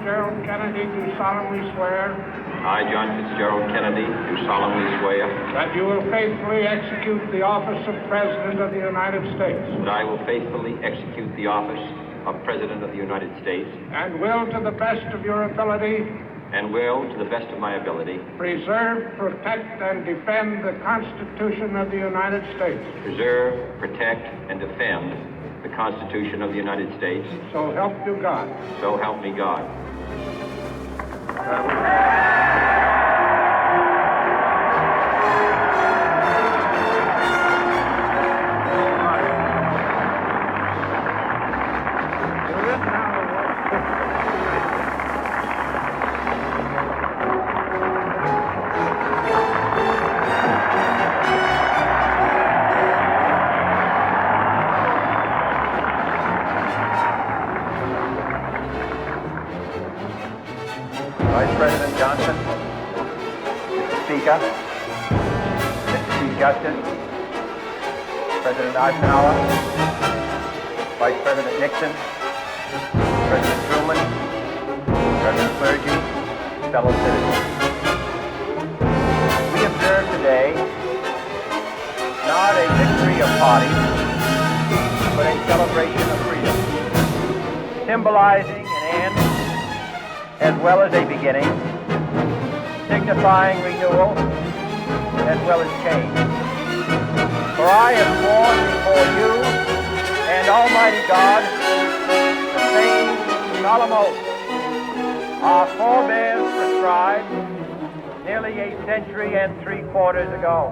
Fitzgerald Kennedy, do solemnly swear I, John Fitzgerald Kennedy, do solemnly swear that you will faithfully execute the office of President of the United States that I will faithfully execute the office of President of the United States and will, to the best of your ability, and will, to the best of my ability, preserve, protect, and defend the Constitution of the United States. preserve, protect, and defend the Constitution of the United States. So help you God. So help me God. Vice President Johnson, Mr. Speaker, Mr. Chief Justice, President Eisenhower, Vice President Nixon, President Truman, President Clergy, fellow citizens. We observe today not a victory of parties, but a celebration of freedom, symbolizing an end as well as a beginning, signifying renewal as well as change. For I have sworn before you and Almighty God the same solemn oath our forebears prescribed nearly a century and 3/4 ago.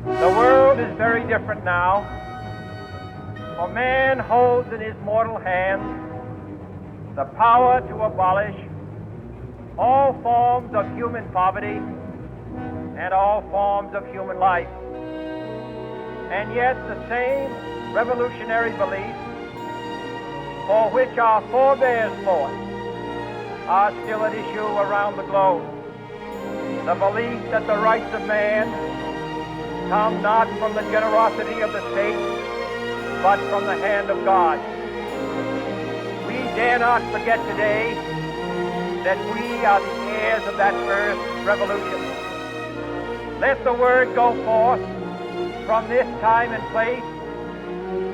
The world is very different now, for man holds in his mortal hands the power to abolish all forms of human poverty and all forms of human life. And yet the same revolutionary beliefs for which our forebears fought are still at issue around the globe. The belief that the rights of man come not from the generosity of the state, but from the hand of God. We dare not forget today that we are the heirs of that first revolution. Let the word go forth from this time and place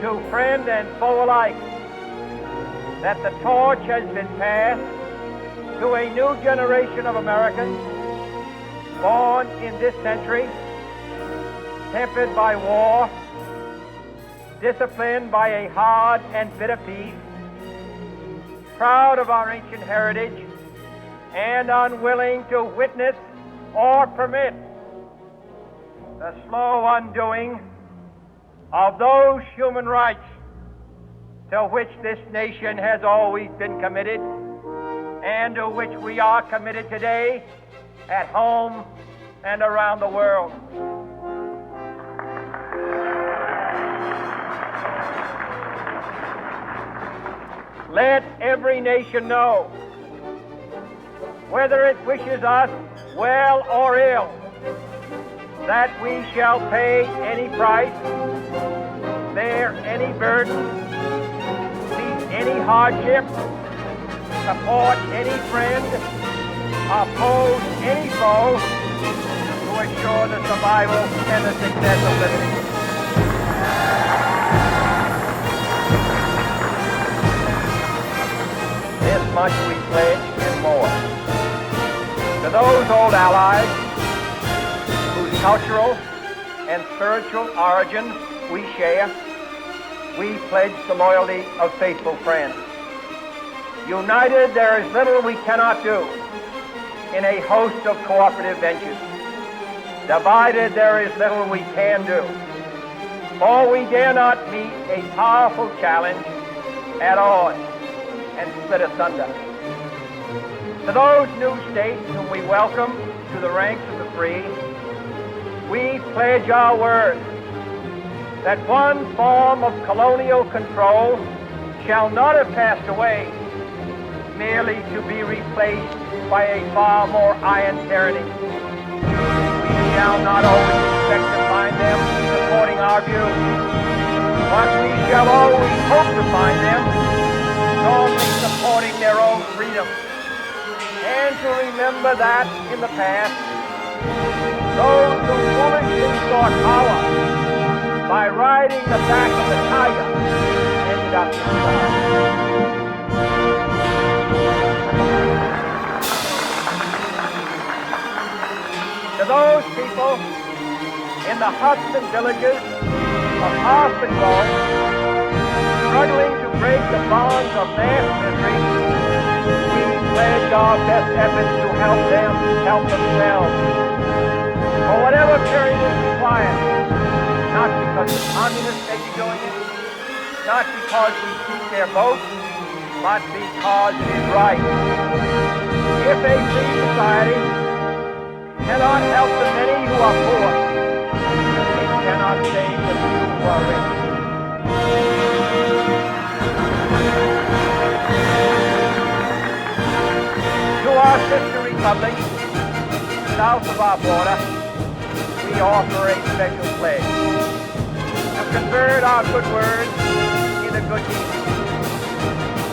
to friend and foe alike that the torch has been passed to a new generation of Americans born in this century, tempered by war, disciplined by a hard and bitter peace, proud of our ancient heritage, and unwilling to witness or permit the slow undoing of those human rights to which this nation has always been committed and to which we are committed today at home and around the world. Let every nation know, whether it wishes us well or ill, that we shall pay any price, bear any burden, meet any hardship, support any friend, oppose any foe to assure the survival and the success of liberty. This much we pledge and more. To those old allies whose cultural and spiritual origins we share, we pledge the loyalty of faithful friends. United, there is little we cannot do in a host of cooperative ventures. Divided, there is little we can do, for we dare not meet a powerful challenge at odds and split asunder. To those new states whom we welcome to the ranks of the free, we pledge our word that one form of colonial control shall not have passed away merely to be replaced by a far more iron tyranny. We shall not always expect to find them supporting our view, but we shall always hope to find them strongly supporting their own freedom, and to remember that in the past, those who foolishly sought power by riding the back of the tiger ended up inside. To those people in the huts and villages of half the globe, struggling to break the bonds of mass misery, we pledge our best efforts to help them help themselves. For whatever period is required, not because the communists may be doing it, not because we seek their vote, but because it is right. If a free society cannot help the many who are poor, it cannot save the few who are rich. To our sister republic, south of our border, we offer a special pledge to convert our good words into good deeds.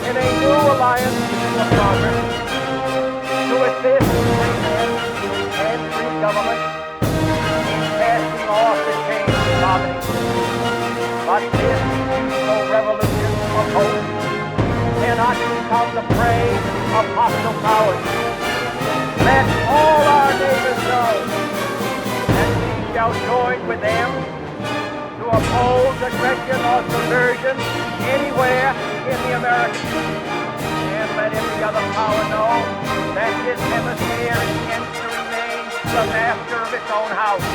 In a new alliance of progress, to assist free men and free government in casting off the chains of poverty. But this peaceful revolution of hope cannot become the prey of hostile powers. Let all our neighbors know that we shall join with them to oppose aggression or subversion anywhere in the Americas. And let every other power know that this hemisphere intends to remain the master of its own house.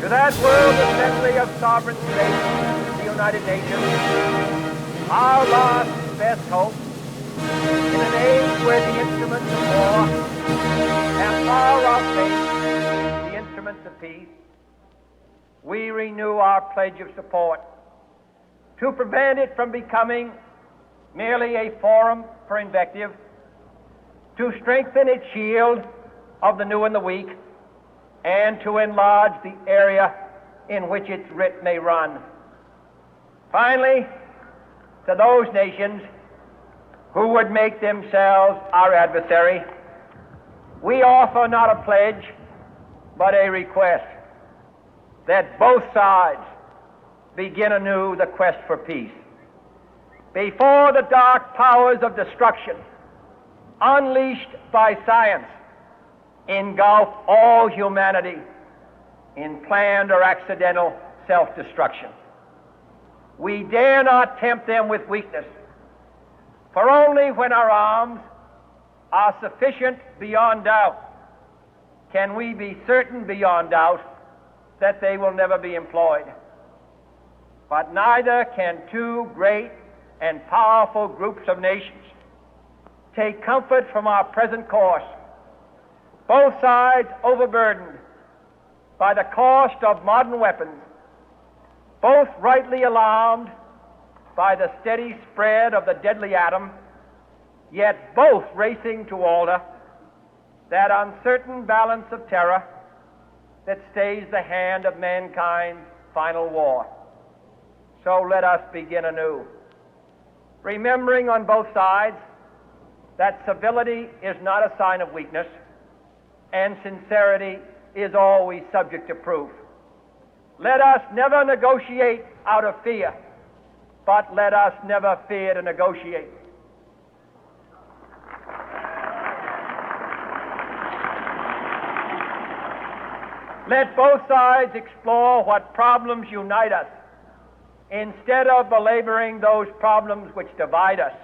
To that World Assembly of Sovereign States, the United Nations, our last best hope, in an age where the instruments of war have far outpaced the instruments of peace, we renew our pledge of support to prevent it from becoming merely a forum for invective, to strengthen its shield of the new and the weak, and to enlarge the area in which its writ may run. Finally, to those nations who would make themselves our adversary, we offer not a pledge, but a request that both sides begin anew the quest for peace. Before the dark powers of destruction, unleashed by science, engulf all humanity in planned or accidental self-destruction. We dare not tempt them with weakness, for only when our arms are sufficient beyond doubt can we be certain beyond doubt that they will never be employed. But neither can two great and powerful groups of nations take comfort from our present course, both sides overburdened by the cost of modern weapons, both rightly alarmed by the steady spread of the deadly atom, yet both racing to alter that uncertain balance of terror that stays the hand of mankind's final war. So let us begin anew, remembering on both sides that civility is not a sign of weakness, and sincerity is always subject to proof. Let us never negotiate out of fear, but let us never fear to negotiate. Let both sides explore what problems unite us, instead of belaboring those problems which divide us.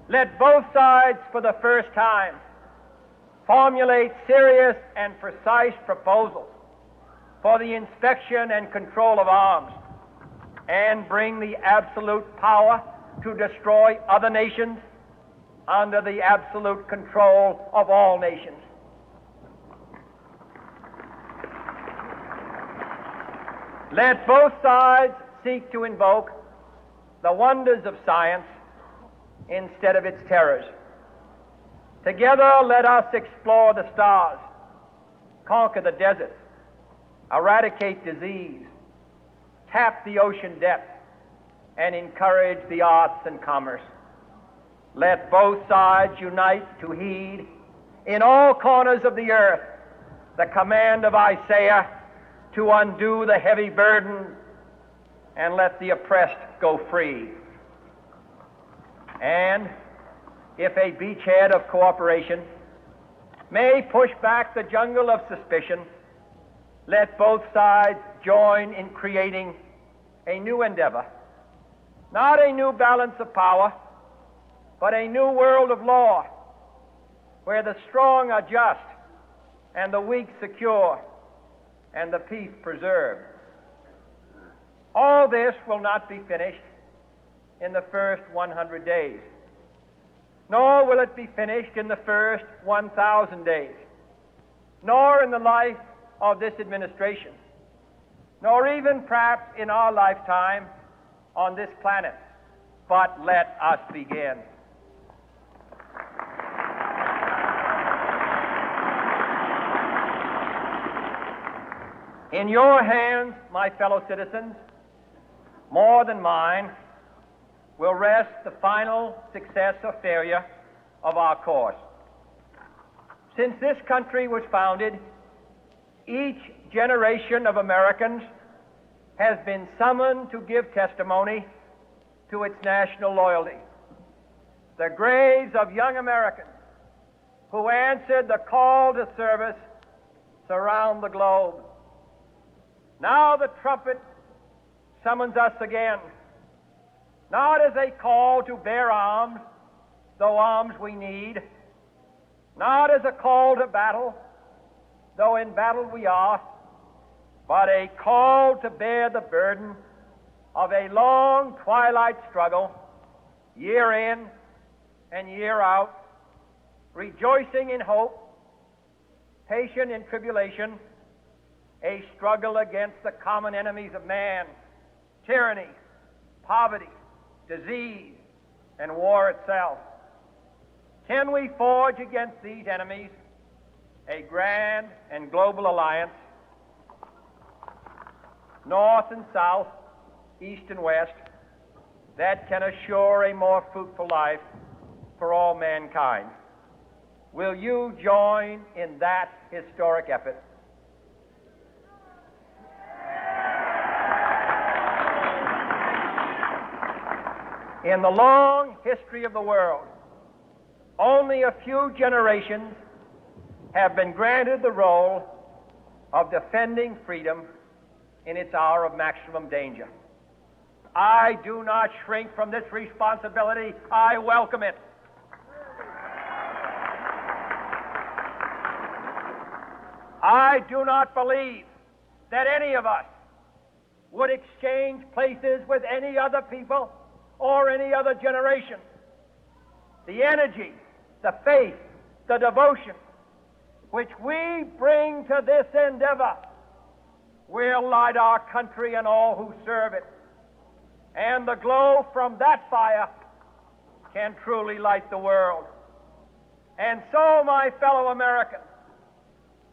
Let both sides, for the first time, formulate serious and precise proposals for the inspection and control of arms, and bring the absolute power to destroy other nations under the absolute control of all nations. Let both sides seek to invoke the wonders of science instead of its terrors. Together, let us explore the stars, conquer the deserts, eradicate disease, tap the ocean depths, and encourage the arts and commerce. Let both sides unite to heed in all corners of the earth the command of Isaiah to undo the heavy burden and let the oppressed go free. And if a beachhead of cooperation may push back the jungle of suspicion, let both sides join in creating a new endeavor, not a new balance of power, but a new world of law, where the strong are just and the weak secure and the peace preserved. All this will not be finished in the first 100 days, nor will it be finished in the first 1,000 days, nor in the life of this administration, nor even perhaps in our lifetime on this planet. But let us begin. In your hands, my fellow citizens, more than mine, will rest the final success or failure of our course. Since this country was founded, each generation of Americans has been summoned to give testimony to its national loyalty. The graves of young Americans who answered the call to service surround the globe. Now the trumpet summons us again, not as a call to bear arms, though arms we need, not as a call to battle, though in battle we are, but a call to bear the burden of a long twilight struggle, year in and year out, rejoicing in hope, patient in tribulation, a struggle against the common enemies of man, tyranny, poverty, disease, and war itself. Can we forge against these enemies a grand and global alliance, north and south, east and west, that can assure a more fruitful life for all mankind? Will you join in that historic effort? In the long history of the world, only a few generations have been granted the role of defending freedom in its hour of maximum danger. I do not shrink from this responsibility. I welcome it. I do not believe that any of us would exchange places with any other people or any other generation. The energy, the faith, the devotion which we bring to this endeavor will light our country and all who serve it. And the glow from that fire can truly light the world. And so, my fellow Americans,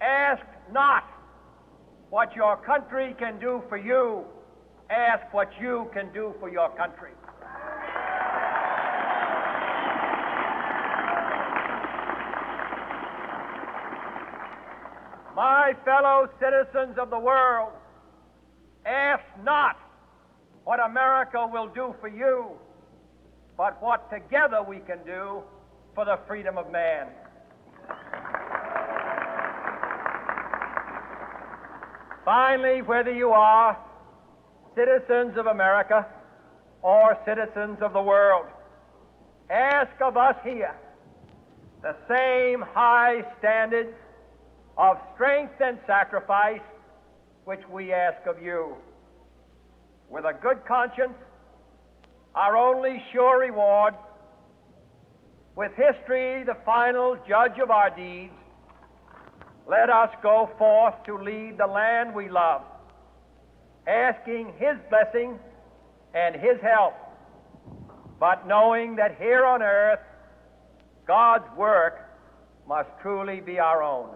ask not what your country can do for you. Ask what you can do for your country. My fellow citizens of the world, ask not what America will do for you, but what together we can do for the freedom of man. Finally, whether you are citizens of America or citizens of the world, ask of us here the same high standards of strength and sacrifice which we ask of you. With a good conscience, our only sure reward, with history the final judge of our deeds, let us go forth to lead the land we love, asking His blessing and His help, but knowing that here on earth God's work must truly be our own.